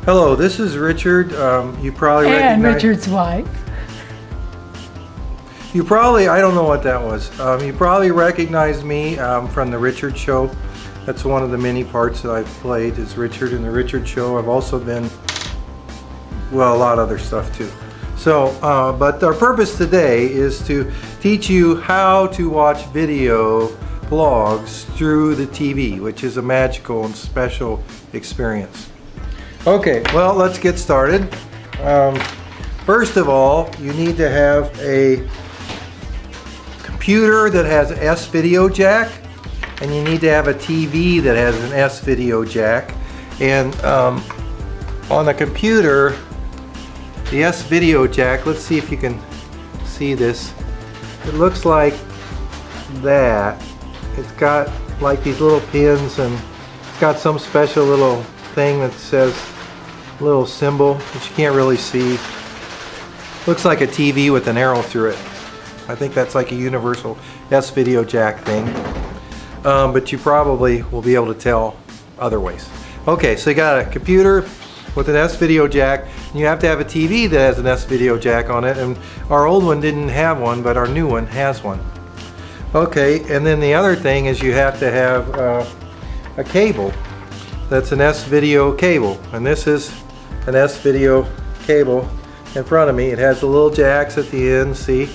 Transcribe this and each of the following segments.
Hello, this is Richard. You probably And recognize... Richard's wife. You probably, I don't know what that was. You probably recognize me from the Richard Show. That's one of the many parts that I've played is Richard in the Richard Show. I've also been, well, a lot of other stuff too. So, but our purpose today is to teach you how to watch video blogs through the TV, which is a magical and special experience. Okay, well, let's get started. First of all, you need to have a computer that has an S-video jack, and you need to have a TV that has an S-video jack. And on the computer, the S-video jack, let's see if you can see this. It looks like that. It's got like these little pins, and it's got some special little thing that says a little symbol that you can't really see. Looks like a TV with an arrow through it. I think that's like a universal S-video jack thing. But you probably will be able to tell other ways. Okay, so you got a computer with an S-video jack, and you have to have a TV that has an S-video jack on it, and our old one didn't have one, but our new one has one. Okay, and then the other thing is you have to have a cable that's an S-video cable, and this is an S-video cable in front of me. It has the little jacks at the end, see,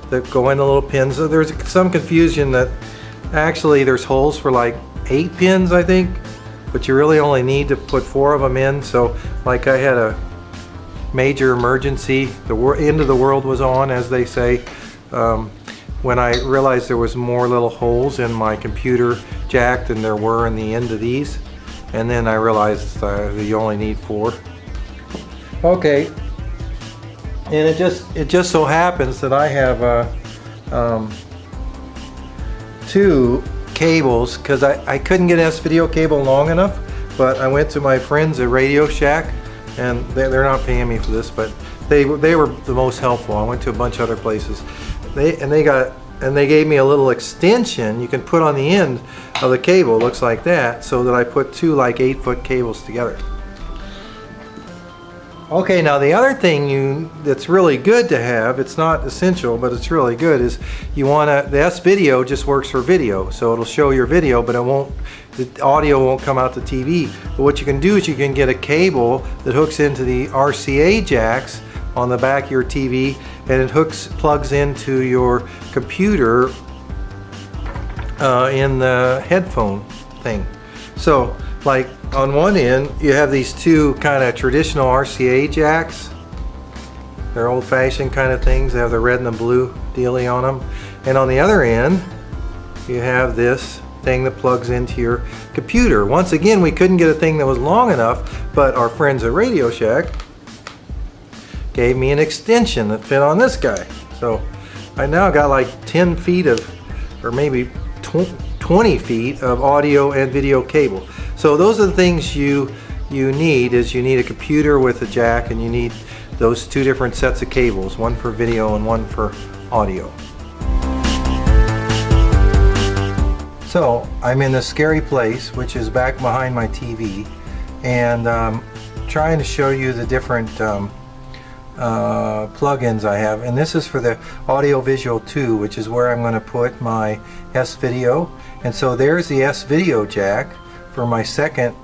that go in the little pins. So there's some confusion that actually there's holes for like 8 pins, I think, but you really only need to put 4 of them in. So like I had a major emergency, the end of the world was on, as they say, when I realized there was more little holes in my computer jack than there were in the end of these. And then I realized that you only need 4. Okay, and it just so happens that I have 2 cables, because I couldn't get an S-video cable long enough, but I went to my friends at Radio Shack, and they're not paying me for this, but they were the most helpful. I went to a bunch of other places. They gave me a little extension you can put on the end of the cable. It looks like that, so that I put 2 like 8-foot cables together. Okay, now the other thing that's really good to have, it's not essential, but it's really good, is you want to, the S-video just works for video, so it'll show your video, but the audio won't come out the TV. But what you can do is you can get a cable that hooks into the RCA jacks on the back of your TV, and it plugs into your computer in the headphone thing. So like on one end you have these 2 kind of traditional RCA jacks. They're old-fashioned kind of things. They have the red and the blue dealie on them. And on the other end you have this thing that plugs into your computer. Once again, we couldn't get a thing that was long enough, but our friends at Radio Shack gave me an extension that fit on this guy. So I now got like 10 feet of, or maybe 20 feet of audio and video cable. So those are the things you need, is you need a computer with a jack, and you need those 2 different sets of cables, one for video and one for audio. So I'm in this scary place, which is back behind my TV, and trying to show you the different plugins I have, and this is for the Audio Visual 2, which is where I'm going to put my S-video. And so there's the S-video jack for my second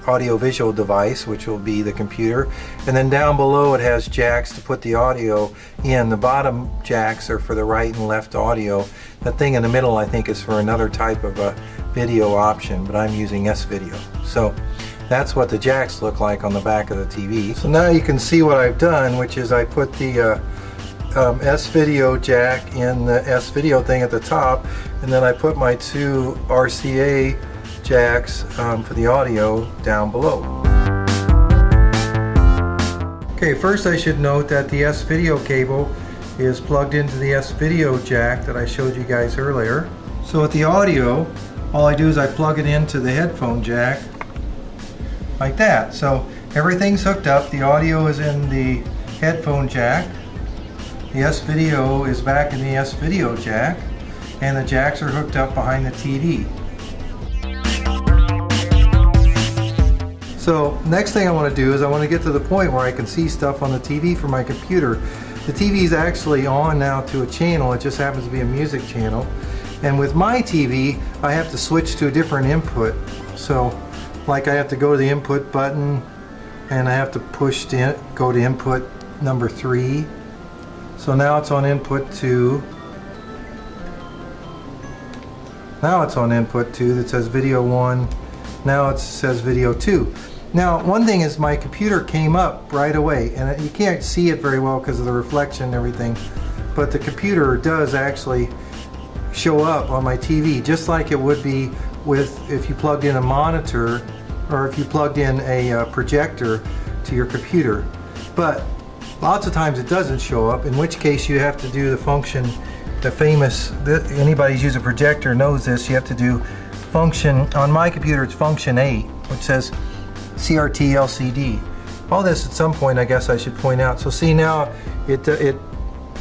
audio visual device, which will be the computer, and then down below it has jacks to put the audio in. The bottom jacks are for the right and left audio. That thing in the middle I think is for another type of a video option, but I'm using S-video. So that's what the jacks look like on the back of the TV. So now you can see what I've done, which is I put the S-video jack in the S-video thing at the top, and then I put my 2 RCA jacks for the audio down below. Okay, first I should note that the S-video cable is plugged into the S-video jack that I showed you guys earlier. So with the audio, all I do is I plug it into the headphone jack like that. So everything's hooked up. The audio is in the headphone jack, the S-video is back in the S-video jack, and the jacks are hooked up behind the TV. So next thing I want to do is I want to get to the point where I can see stuff on the TV from my computer. The TV is actually on now to a channel. It just happens to be a music channel. And with my TV, I have to switch to a different input. So like I have to go to the input button and I have to push to go to input number 3. So now it's on input 2. Now it's on input 2 that says video 1. Now it says video 2. Now one thing is my computer came up right away, and you can't see it very well because of the reflection and everything, but the computer does actually show up on my TV just like it would be with if you plugged in a monitor or if you plugged in a projector to your computer. But lots of times it doesn't show up, in which case you have to do the function, the famous, anybody who's used a projector knows this, you have to do function, on my computer it's function 8, which says CRT LCD. All this at some point I guess I should point out. So see now it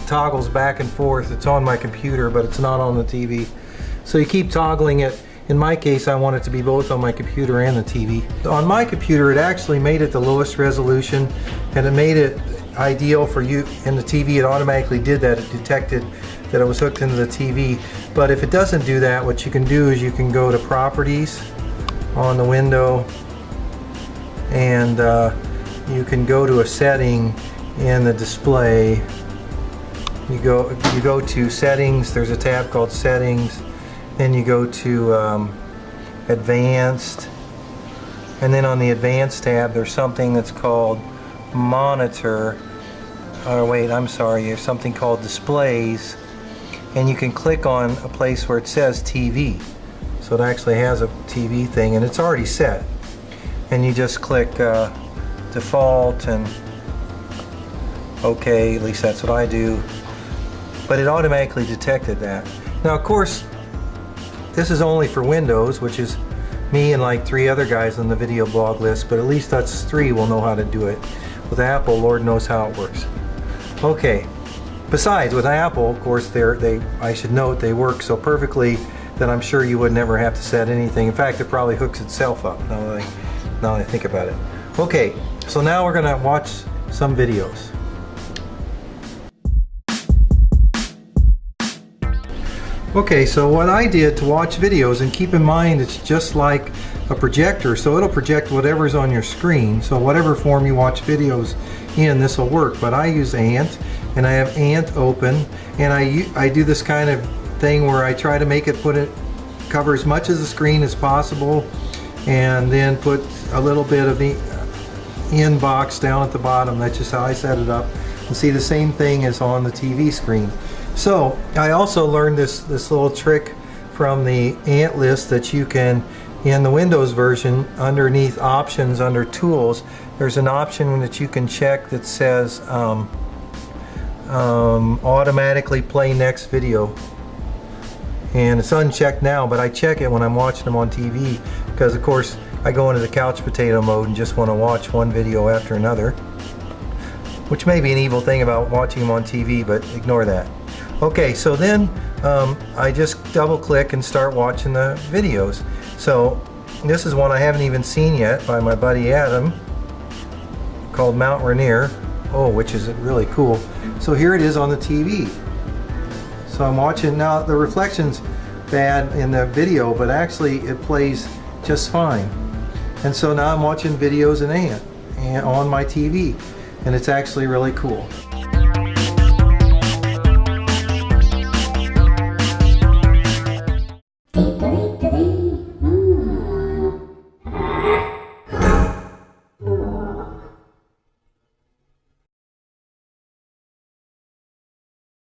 toggles back and forth. It's on my computer but it's not on the TV. So you keep toggling it. In my case I want it to be both on my computer and the TV. On my computer it actually made it the lowest resolution and it made it ideal for you in the TV. It automatically did that. It detected that it was hooked into the TV. But if it doesn't do that, what you can do is you can go to properties on the window and you can go to a setting in the display. You go to settings, there's a tab called settings, then you go to advanced, and then on the advanced tab there's something that's called monitor, or wait, I'm sorry, there's something called displays, and you can click on a place where it says TV. So it actually has a TV thing and it's already set. And you just click default and OK, at least that's what I do. But it automatically detected that. Now of course, this is only for Windows, which is me and like 3 other guys on the video blog list, but at least us 3 will know how to do it. With Apple, Lord knows how it works. Okay. Besides, with Apple, of course, I should note they work so perfectly that I'm sure you would never have to set anything. In fact, it probably hooks itself up now that I think about it. Okay, so now we're going to watch some videos. Okay, so what I did to watch videos, and keep in mind it's just like a projector, so it'll project whatever's on your screen. So whatever form you watch videos in, this will work. But I use Ant, and I have Ant open, and I do this kind of thing where I try to make it cover as much of the screen as possible, and then put a little bit of the inbox down at the bottom. That's just how I set it up. And see, the same thing is on the TV screen. So I also learned this little trick from the Ant list that you can, in the Windows version, underneath options under tools, there's an option that you can check that says automatically play next video. And it's unchecked now, but I check it when I'm watching them on TV because of course I go into the couch potato mode and just want to watch one video after another, which may be an evil thing about watching them on TV, but ignore that. Okay, so then I just double click and start watching the videos. So this is one I haven't even seen yet by my buddy Adam, called Mount Rainier, which is really cool. So here it is on the TV. So I'm watching, now the reflection's bad in the video, but actually it plays just fine. And so now I'm watching videos in Ant on my TV, and it's actually really cool.